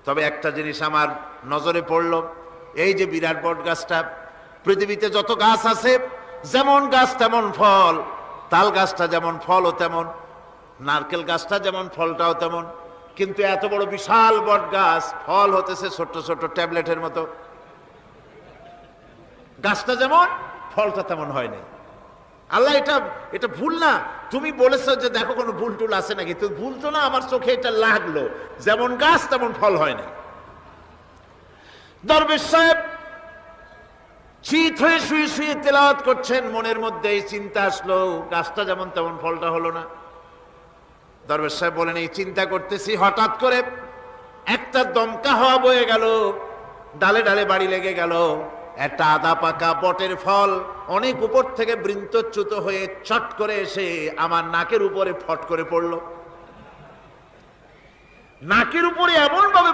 তবে একটা জিনিস আমার নজরে পড়ল, এই যে বিরাট বট গাছটা, পৃথিবীতে যত গাছ আছে যেমন গাছ তেমন ফল, তাল গাছটা যেমন ফলও তেমন, নারকেল গাছটা যেমন ফলটাও তেমন, কিন্তু এত বড় বিশাল বট গাছ ফল হতেছে ছোট্ট ছোট্ট ট্যাবলেটের মতো। গাছটা যেমন ফলটা তেমন হয় নাই। আল্লাহ এটা ভুল না, তুমি বলেছো যে দেখো কোনো ভুল টুল আছে নাকি, তো ভুল তো না, আমার চোখে এটা লাগলো, যেমন গাছ তেমন ফল হয় না। দরবেশ সাহেব শীত হয়ে শুয়ে শুয়ে তেলাওয়াত করছেন, মনের মধ্যে এই চিন্তা আসলো, গাছটা যেমন তেমন ফলটা হলো না। দরবেশ সাহেব বলেন এই চিন্তা করতেছি, হঠাৎ করে একটা দমকা হাওয়া বয়ে গেল, ডালে ডালে বাড়ি লেগে গেল, একটা আদা পাকা বটের ফল অনেক উপর থেকে বৃন্তচ্যুত হয়ে চট করে এসে আমার নাকের উপরে ফট করে পড়লো। নাকের উপরে এমন ভাবে